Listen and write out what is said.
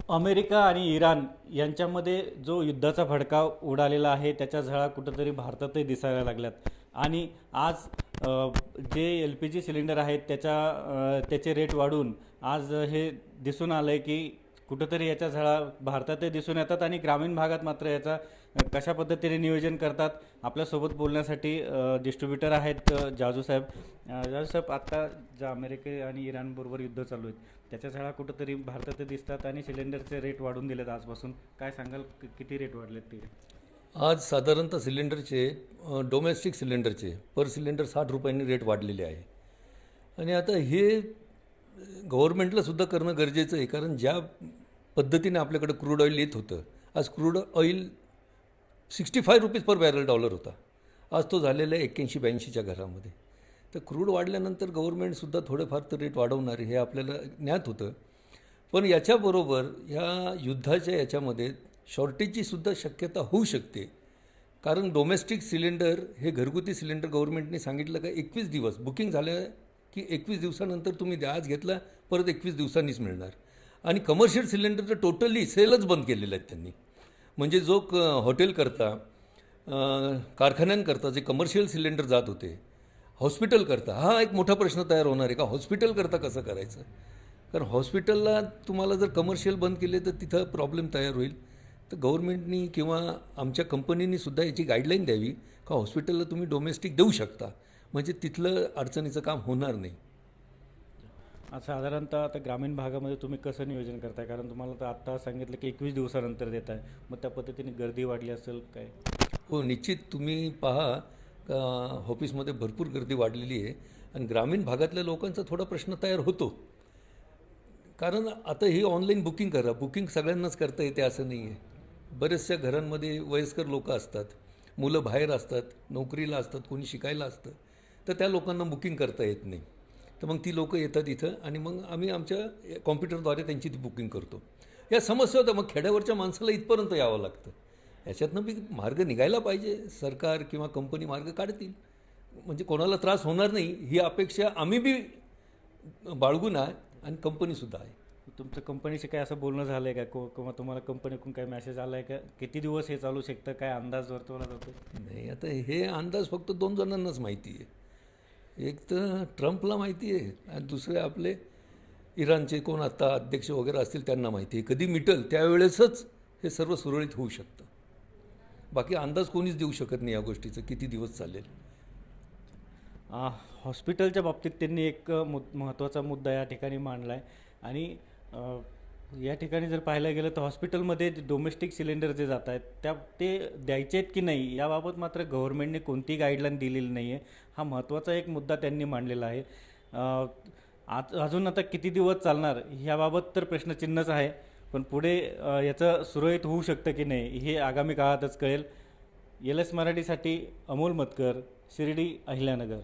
America आणि Iran यांच्यामध्ये जो युद्धाचा भडका उडालेला आहे त्याच्या झळा कुठंतरी भारतातही दिसायला लागल्यात. आणि आज J L P G cylinder आहेत त्याचे रेट वाढून आज हे दिसून आलं आहे की कुठंतरी याच्या झळा भारतातही दिसून येतात आणि ग्रामीण भागात मात्र याचा कशा पद्धतीने नियोजन करतात. आपल्यासोबत बोलण्यासाठी डिस्ट्रीब्युटर आहेत जाजू साहेब. जाजू साहेब, आत्ता ज्या अमेरिका आणि इराणबरोबर युद्ध चालू आहेत त्याच्या झळा कुठंतरी भारतात दिसतात आणि सिलेंडरचे रेट वाढून दिलेत आजपासून. काय सांगाल, किती रेट वाढलेत ते? आज साधारणतः सिलेंडरचे डोमेस्टिक सिलेंडरचे पर सिलेंडर 60 रुपयांनी रेट वाढलेले आहे. आणि आता हे गव्हर्नमेंटला सुद्धा करणं गरजेचं आहे, कारण ज्या पद्धतीने आपल्याकडे क्रूड ऑइल येत होतं, आज crude oil 65 rupees per barrel dollar होता, आज तो झालेला आहे 81-82च्या घरामध्ये. तर क्रूड वाढल्यानंतर गव्हर्नमेंटसुद्धा थोडेफार तर रेट वाढवणार हे आपल्याला ज्ञात होतं. पण याच्याबरोबर ह्या युद्धाच्या याच्यामध्ये शॉर्टेजची सुद्धा शक्यता होऊ शकते, कारण डोमेस्टिक सिलेंडर हे घरगुती सिलेंडर गव्हर्नमेंटने सांगितलं का 21 दिवस बुकिंग झालं की 21 दिवसानंतर तुम्ही द्या, आज घेतला परत 21 दिवसांनीच मिळणार. आणि कमर्शियल सिलेंडर तर टोटली सेलच बंद केलेले आहेत त्यांनी. म्हणजे जो हॉटेलकरता कारखान्यांकरता जे कमर्शियल सिलेंडर जात होते, हॉस्पिटलकरता हा एक मोठा प्रश्न तयार होणार आहे का हॉस्पिटलकरता कसं करायचं. कारण हॉस्पिटलला तुम्हाला जर कमर्शियल बंद केले तर तिथं प्रॉब्लेम तयार होईल. तर गव्हर्नमेंटनी किंवा आमच्या कंपनीनी सुद्धा याची गाईडलाईन द्यावी का हॉस्पिटलला तुम्ही डोमेस्टिक देऊ शकता, म्हणजे तिथलं अडचणीचं काम होणार नाही. साधारणतः आता ग्रामीण भागामध्ये तुम्ही कसं नियोजन करताय? कारण तुम्हाला तर आत्ता सांगितलं की 21 दिवसानंतर देत आहे, मग त्या पद्धतीने गर्दी वाढली असेल काय? हो, निश्चित तुम्ही पहा का ऑफिसमध्ये भरपूर गर्दी वाढलेली आहे आणि ग्रामीण भागातल्या लोकांचा थोडा प्रश्न तयार होतो. कारण आता ही ऑनलाईन बुकिंग करा, बुकिंग सगळ्यांनाच करता येते असं नाही आहे. बऱ्याचशा घरांमध्ये वयस्कर लोक असतात, मुलं बाहेर असतात, नोकरीला असतात, कोणी शिकायला असतं, तर त्या लोकांना बुकिंग करता येत नाही. तर मग ती लोकं येतात इथं आणि मग आम्ही आमच्या कॉम्प्युटरद्वारे त्यांची ती बुकिंग करतो. या समस्या होत्या, मग खेड्यावरच्या माणसाला इथपर्यंत यावं लागतं. याच्यातनं बी मार्ग निघायला पाहिजे, सरकार किंवा कंपनी मार्ग काढतील, म्हणजे कोणाला त्रास होणार नाही ही अपेक्षा आम्ही बी बाळगून आहे आणि कंपनीसुद्धा आहे. तुमचं कंपनीशी काय असं बोलणं झालं आहे का, किंवा तुम्हाला कंपनीकडून काय मेसेज आला आहे का? किती दिवस हे चालू शकतं, काय अंदाज वर्तवला जातो? नाही, आता हे अंदाज फक्त 2 जणांनाच माहिती आहे. एक तर ट्रम्पला माहिती आहे आणि दुसरे आपले इराणचे कोण आता अध्यक्ष वगैरे असतील त्यांना माहिती आहे. कधी मिटल त्यावेळेसच हे सर्व सुरळीत होऊ शकतं. बाकी अंदाज कोणीच देऊ शकत नाही या गोष्टीचं किती दिवस चालेल. हॉस्पिटलच्या बाबतीत त्यांनी एक महत्त्वाचा मुद्दा या ठिकाणी मांडला आहे. आणि या ठिकाणी जर पाहायला गेलं तर हॉस्पिटलमध्ये जे डोमेस्टिक सिलेंडर जे जात आहेत ते द्यायचे आहेत की नाही याबाबत मात्र गव्हर्नमेंटने कोणतीही गाईडलाईन दिलेली नाही आहे. हा महत्त्वाचा एक मुद्दा त्यांनी मांडलेला आहे. अजून आता किती दिवस चालणार याबाबत तर प्रश्नचिन्हच आहे, पण पुढे याचं सुरळीत होऊ शकतं की नाही हे आगामी काळातच कळेल. एल एस मराठीसाठी अमोल मतकर, शिर्डी, अहिल्यानगर.